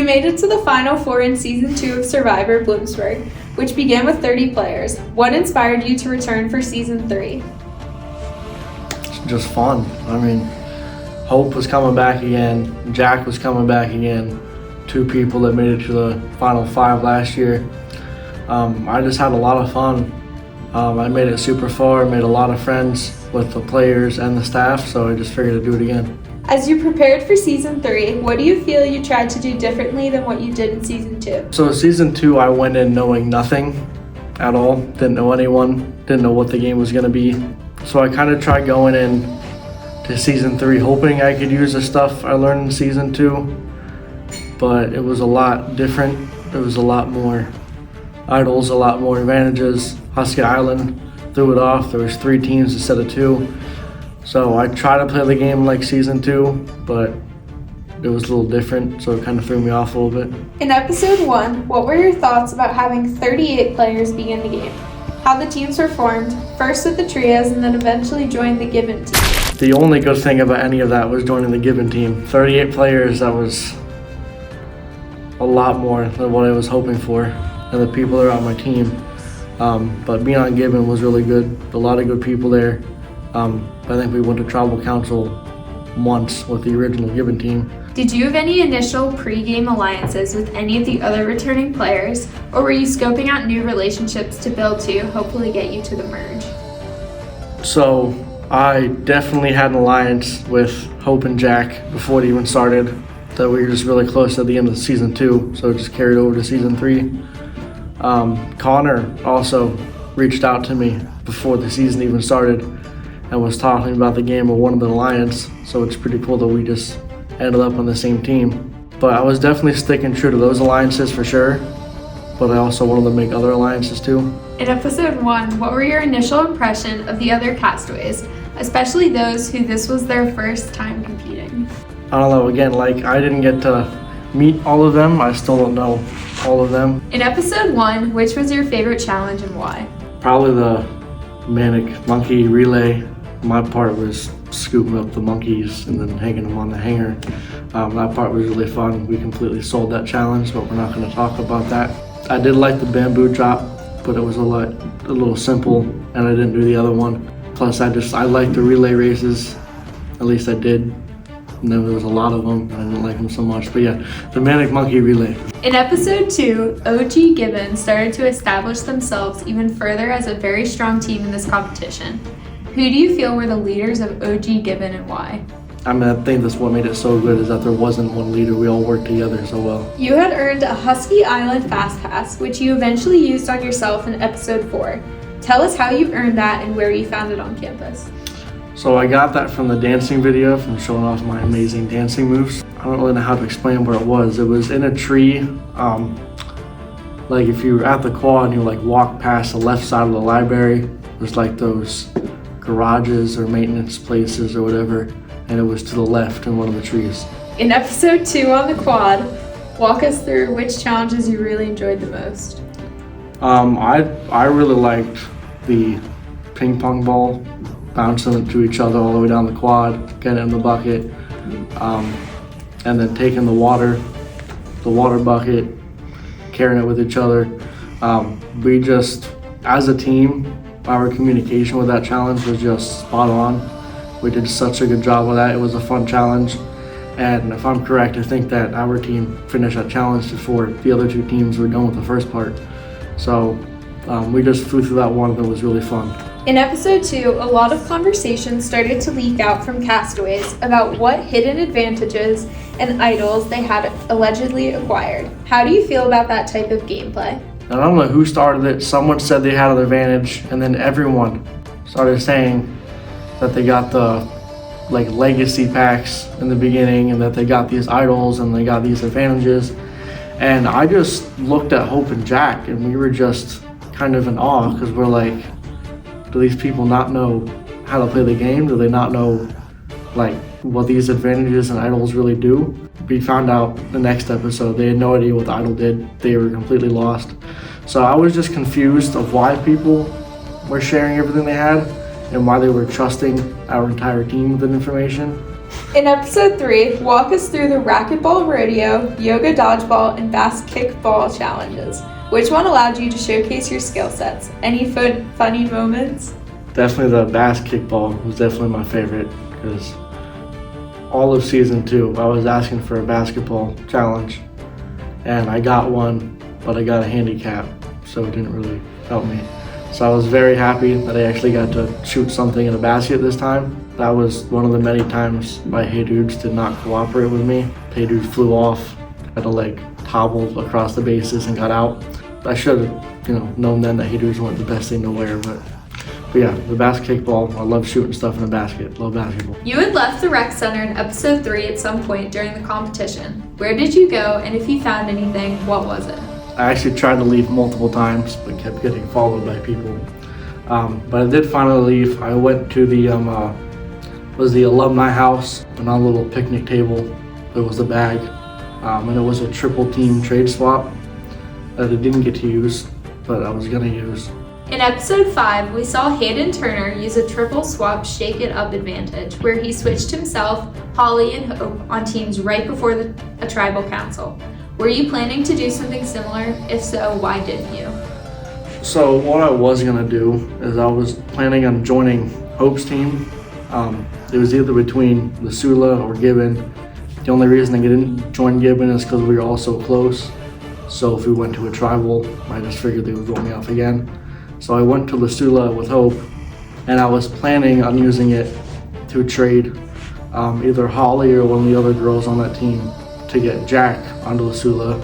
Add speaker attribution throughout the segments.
Speaker 1: made it to the Final Four in Season 2 of Survivor Bloomsburg, which began with 30 players. What inspired you to return for Season 3?
Speaker 2: It's just fun. I mean, Hope was coming back again, Jack was coming back again, 2 people that made it to the Final 5 last year. I just had a lot of fun. I made it super far, made a lot of friends with the players and the staff, so I just figured to do it again.
Speaker 1: As you prepared for Season 3, what do you feel you tried to do differently than what you did in Season 2?
Speaker 2: So Season 2, I went in knowing nothing at all, didn't know anyone, didn't know what the game was going to be. So I kind of tried going in to Season 3 hoping I could use the stuff I learned in Season 2, but it was a lot different. There was a lot more idols, a lot more advantages. Husky Island threw it off. There was 3 teams instead of 2. So I tried to play the game like Season 2, but it was a little different, so it kind of threw me off a little bit.
Speaker 1: In Episode 1, what were your thoughts about having 38 players begin the game? How the teams were formed, first with the trios and then eventually joined the given team?
Speaker 2: The only good thing about any of that was joining the given team. 38 players, that was a lot more than what I was hoping for, and the people that are on my team. But being on Gibbon was really good. A lot of good people there. I think we went to Tribal Council once with the original Gibbon team.
Speaker 1: Did you have any initial pre-game alliances with any of the other returning players, or were you scoping out new relationships to build to hopefully get you to the merge?
Speaker 2: So I definitely had an alliance with Hope and Jack before it even started, that we were just really close at the end of Season 2, so it just carried over to Season 3. Connor also reached out to me before the season even started and was talking about the game of one of the alliance, so it's pretty cool that we just ended up on the same team. But I was definitely sticking true to those alliances for sure, but I also wanted to make other alliances too.
Speaker 1: In Episode 1, what were your initial impression of the other castaways, especially those who this was their first time competing?
Speaker 2: I don't know, again, like I didn't get to meet all of them. I still don't know all of them.
Speaker 1: In Episode 1, which was your favorite challenge and why?
Speaker 2: Probably the manic monkey relay. My part was scooping up the monkeys and then hanging them on the hanger. That part was really fun. We completely sold that challenge, but we're not going to talk about that. I did like the bamboo drop, but it was a little simple, and I didn't do the other one. Plus, I liked the relay races. At least I did. And then there was a lot of them, and I didn't like them so much. But yeah, the manic monkey relay.
Speaker 1: In Episode 2, OG Gibbon started to establish themselves even further as a very strong team in this competition. Who do you feel were the leaders of OG Gibbon and why?
Speaker 2: I mean, I think that's what made it so good, is that there wasn't one leader. We all worked together so well.
Speaker 1: You had earned a Husky Island Fast Pass, which you eventually used on yourself in Episode 4. Tell us how you earned that and where you found it on campus.
Speaker 2: So I got that from the dancing video, from showing off my amazing dancing moves. I don't really know how to explain where it was. It was in a tree. Like if you were at the quad and you like walk past the left side of the library, there's like those garages or maintenance places or whatever, and it was to the left in one of the trees.
Speaker 1: In Episode 2 on the quad, walk us through which challenges you really enjoyed the most.
Speaker 2: I really liked the ping pong ball, bouncing into each other all the way down the quad, getting it in the bucket, and then taking the water bucket, carrying it with each other. We just, as a team, our communication with that challenge was just spot on. We did such a good job with that. It was a fun challenge. And if I'm correct, I think that our team finished that challenge before the other 2 teams were done with the first part. So we just flew through that one, and it was really fun.
Speaker 1: In Episode 2, a lot of conversations started to leak out from castaways about what hidden advantages and idols they had allegedly acquired. How do you feel about that type of gameplay?
Speaker 2: I don't know who started it. Someone said they had an advantage, and then everyone started saying that they got the legacy packs in the beginning, and that they got these idols and they got these advantages. And I just looked at Hope and Jack, and we were just kind of in awe, because we're like, do these people not know how to play the game? Do they not know what these advantages and idols really do? We found out the next episode they had no idea what the idol did. They were completely lost. So I was just confused of why people were sharing everything they had and why they were trusting our entire team with that information.
Speaker 1: In episode 3, walk us through the racquetball rodeo, yoga dodgeball, and bass kickball challenges. Which one allowed you to showcase your skill sets? Any funny moments?
Speaker 2: Definitely the bass kickball was definitely my favorite because all of season 2 I was asking for a basketball challenge and I got one, but I got a handicap, so it didn't really help me. So I was very happy that I actually got to shoot something in a basket this time. That was one of the many times my Hey Dudes did not cooperate with me. Hey Dude flew off, had to like hobble across the bases and got out. I should have, known then that Hey Dudes weren't the best thing to wear, but yeah, the bass kickball, I love shooting stuff in a basket, love basketball.
Speaker 1: You had left the rec center in episode 3 at some point during the competition. Where did you go, and if you found anything, what was it?
Speaker 2: I actually tried to leave multiple times, but kept getting followed by people. But I did finally leave. I went to the alumni house, and on a little picnic table, there was the bag, and it was a triple team trade swap that I didn't get to use, but I was gonna use.
Speaker 1: In episode 5, we saw Hayden Turner use a triple swap shake it up advantage, where he switched himself, Holly, and Hope on teams right before a tribal council. Were you planning to do something similar? If so, why didn't you?
Speaker 2: So what I was gonna do is I was planning on joining Hope's team. It was either between LESULA or Gibbon. The only reason I didn't join Gibbon is because we were all so close. So if we went to a tribal, I just figured they would vote me off again. So I went to LESULA with Hope, and I was planning on using it to trade either Holly or one of the other girls on that team to get Jack onto LESULA.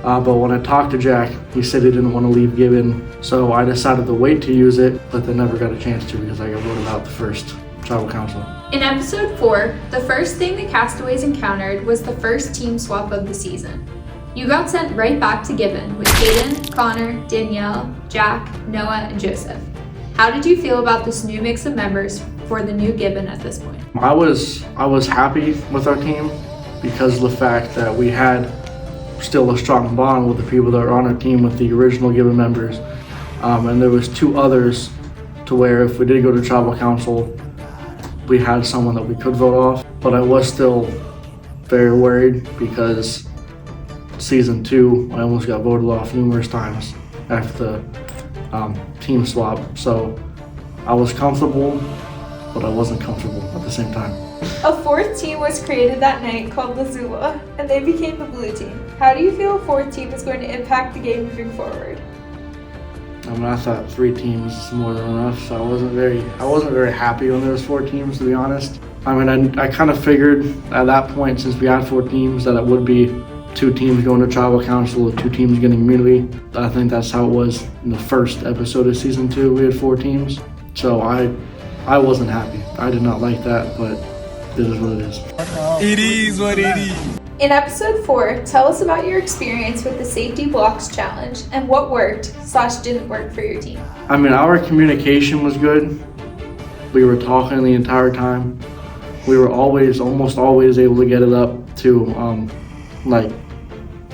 Speaker 2: But when I talked to Jack, he said he didn't want to leave Gibbon, so I decided to wait to use it, but then never got a chance to because I got voted out the first tribal council.
Speaker 1: In episode 4, the first thing the castaways encountered was the first team swap of the season. You got sent right back to Gibbon with Hayden, Connor, Danielle, Jack, Noah, and Joseph. How did you feel about this new mix of members for the new Gibbon at this point?
Speaker 2: I was happy with our team because of the fact that we had still a strong bond with the people that were on our team with the original Gibbon members. And there was 2 others to where if we did go to tribal council, we had someone that we could vote off. But I was still very worried because season 2, I almost got voted off numerous times after the team swap. So I was comfortable, but I wasn't comfortable at the same time.
Speaker 1: A 4th team was created that night called LESULA, and they became the blue team. How do you feel a 4th team is going to impact the game moving forward?
Speaker 2: I thought 3 teams is more than enough, so I wasn't very happy when there was 4 teams, to be honest. I kind of figured at that point, since we had 4 teams, that it would be 2 teams going to tribal council and 2 teams getting immunity. I think that's how it was in the first episode of season 2. We had 4 teams, so I wasn't happy. I did not like that, but it is what it is.
Speaker 3: It is what it is.
Speaker 1: In episode 4, tell us about your experience with the safety blocks challenge and what worked/didn't work for your team.
Speaker 2: Our communication was good. We were talking the entire time. We were almost always able to get it up to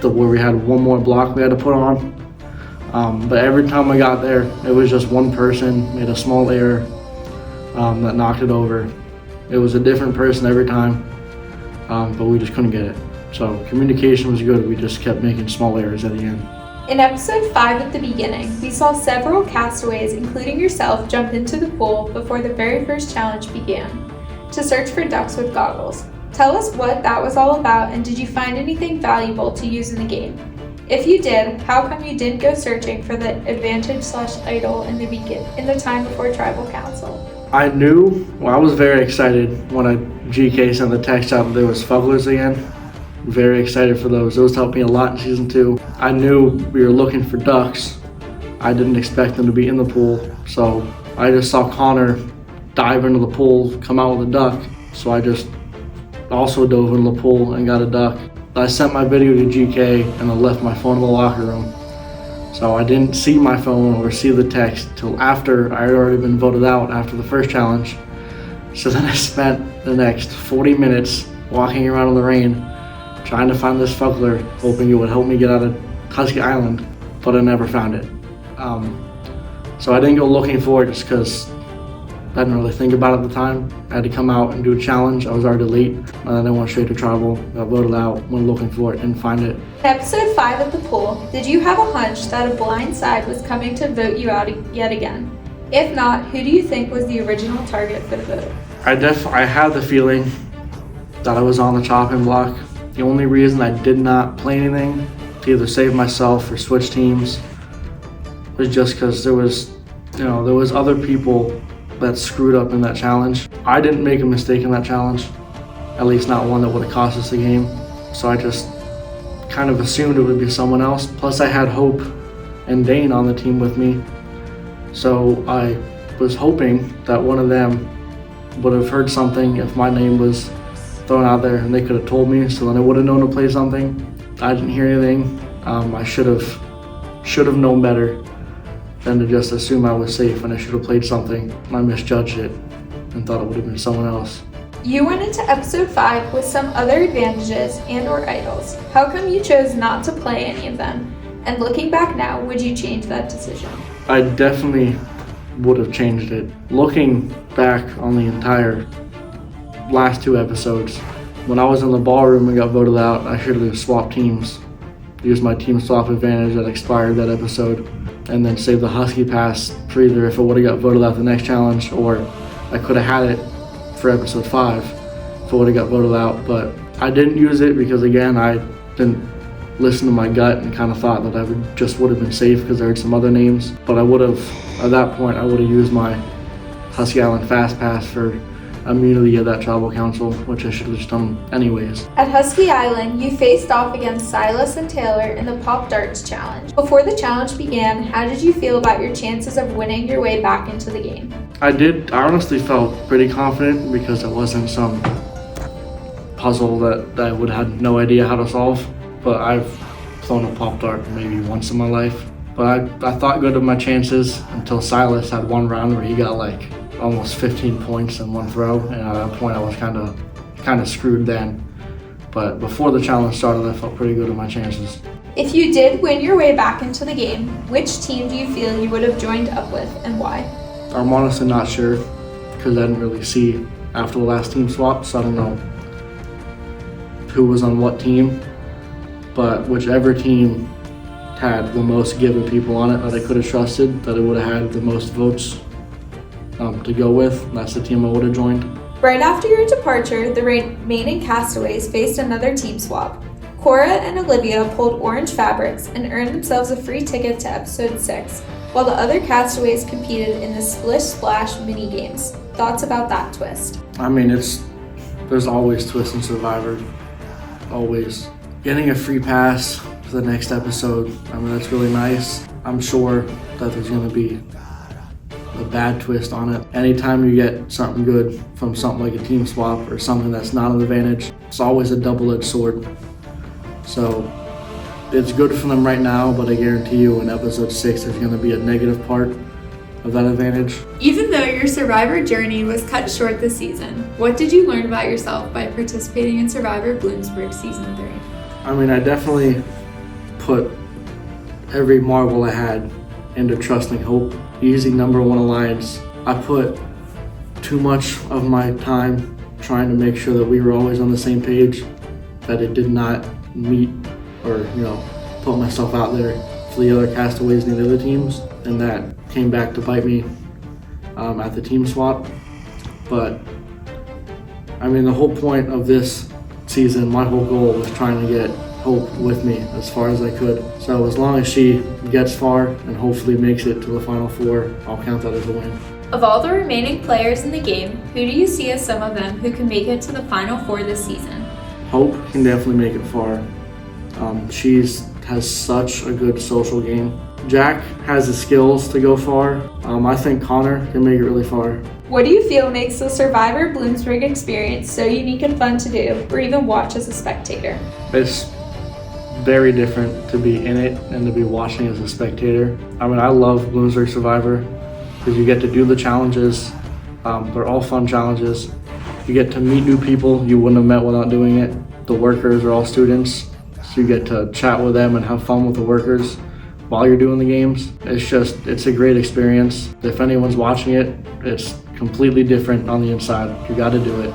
Speaker 2: where we had one more block we had to put on. But every time I got there, it was just one person made a small error that knocked it over. It was a different person every time, but we just couldn't get it. So communication was good, we just kept making small errors at the end.
Speaker 1: In episode 5 at the beginning, we saw several castaways, including yourself, jump into the pool before the very first challenge began, to search for ducks with goggles. Tell us what that was all about, and did you find anything valuable to use in the game? If you did, how come you didn't go searching for the advantage/idol in the time before tribal council?
Speaker 2: I was very excited when GK sent the text out that there was fugglers again. Very excited for those. Those helped me a lot in season 2. I knew we were looking for ducks. I didn't expect them to be in the pool, so I just saw Connor dive into the pool, come out with a duck. So I just also dove into the pool and got a duck. I sent my video to GK and I left my phone in the locker room. So I didn't see my phone or see the text till after I had already been voted out after the first challenge. So then I spent the next 40 minutes walking around in the rain trying to find this fuggler, hoping it would help me get out of Husky Island, but I never found it. So I didn't go looking for it just because I didn't really think about it at the time. I had to come out and do a challenge. I was already late, and then I went straight to tribal. Got voted out, went looking for it, didn't find it.
Speaker 1: In episode 5 of the poll, did you have a hunch that a blind side was coming to vote you out yet again? If not, who do you think was the original target for the vote?
Speaker 2: I had the feeling that I was on the chopping block. The only reason I did not play anything to either save myself or switch teams was just because there was other people that screwed up in that challenge. I didn't make a mistake in that challenge, at least not one that would have cost us the game. So I just kind of assumed it would be someone else. Plus I had Hope and Dane on the team with me. So I was hoping that one of them would have heard something if my name was thrown out there and they could have told me, so then I would have known to play something. I didn't hear anything. I should have known better than to just assume I was safe, and I should have played something. I misjudged it and thought it would have been someone else.
Speaker 1: You went into episode 5 with some other advantages and or idols. How come you chose not to play any of them? And looking back now, would you change that decision?
Speaker 2: I definitely would have changed it. Looking back on the entire last 2 episodes, when I was in the ballroom and got voted out, I should have swapped teams, used my team swap advantage that expired that episode, and then saved the Husky pass for either if I would have got voted out the next challenge, or I could have had it for episode 5 if I would have got voted out. But I didn't use it because, again, I didn't listen to my gut and kind of thought that I would have been safe because there were some other names. But I would have, at that point, I would have used my Husky Island fast pass for immunity of that tribal council, which I should have just done anyways.
Speaker 1: At Husky Island, you faced off against Silas and Taylor in the Pop Darts Challenge. Before the challenge began, how did you feel about your chances of winning your way back into the game?
Speaker 2: I honestly felt pretty confident because it wasn't some puzzle that I would have no idea how to solve. But I've thrown a Pop Dart maybe once in my life. But I thought good of my chances until Silas had one round where he got like almost 15 points in one throw, and at that point I was kind of screwed then. But before the challenge started, I felt pretty good of my chances.
Speaker 1: If you did win your way back into the game, which team do you feel you would have joined up with and why?
Speaker 2: I'm honestly not sure because I didn't really see after the last team swap, so I don't know who was on what team. But whichever team had the most given people on it that I could have trusted, that it would have had the most votes to go with, that's the team I would have joined.
Speaker 1: Right after your departure, the remaining castaways faced another team swap. Cora and Olivia pulled orange fabrics and earned themselves a free ticket to episode 6, while the other castaways competed in the Splish Splash mini games. Thoughts about that twist?
Speaker 2: I mean, there's always twists in Survivor, always. Getting a free pass for the next episode, I mean, that's really nice. I'm sure that there's going to be a bad twist on it. Anytime you get something good from something like a team swap or something that's not an advantage, it's always a double-edged sword. So it's good for them right now, but I guarantee you in episode 6 there's going to be a negative part of that advantage.
Speaker 1: Even though your Survivor journey was cut short this season, what did you learn about yourself by participating in Survivor Bloomsburg Season 3?
Speaker 2: I mean, I definitely put every marble I had into trusting Hope. Easy number 1 alliance. I put too much of my time trying to make sure that we were always on the same page, that it did not meet or, put myself out there for the other castaways and the other teams, and that came back to bite me at the team swap. But I mean, the whole point of this season, my whole goal was trying to get Hope with me as far as I could. So as long as she gets far and hopefully makes it to the final 4, I'll count that as a win.
Speaker 1: Of all the remaining players in the game, who do you see as some of them who can make it to the final 4 this season?
Speaker 2: Hope can definitely make it far. She has such a good social game. Jack has the skills to go far. I think Connor can make it really far.
Speaker 1: What do you feel makes the Survivor Bloomsburg experience so unique and fun to do, or even watch as a spectator?
Speaker 2: It's very different to be in it and to be watching as a spectator. I mean, I love Bloomsburg Survivor because you get to do the challenges. They're all fun challenges. You get to meet new people you wouldn't have met without doing it. The workers are all students, so you get to chat with them and have fun with the workers while you're doing the games. It's a great experience. If anyone's watching it, it's completely different on the inside. You got to do it.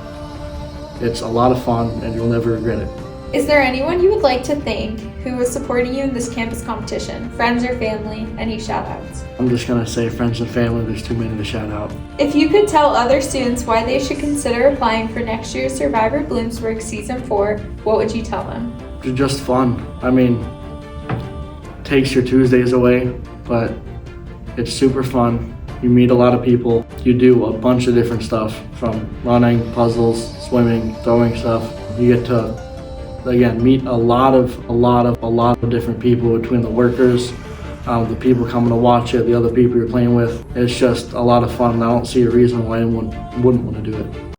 Speaker 2: It's a lot of fun and you'll never regret it.
Speaker 1: Is there anyone you would like to thank who was supporting you in this campus competition? Friends or family? Any shout outs?
Speaker 2: I'm just going to say friends and family. There's too many to shout out.
Speaker 1: If you could tell other students why they should consider applying for next year's Survivor Bloomsburg Season 4, what would you tell them?
Speaker 2: It's just fun. I mean, takes your Tuesdays away, but it's super fun. You meet a lot of people. You do a bunch of different stuff, from running, puzzles, swimming, throwing stuff. You get to, again, meet a lot of different people between the workers, the people coming to watch it, the other people you're playing with. It's just a lot of fun, and I don't see a reason why anyone wouldn't want to do it.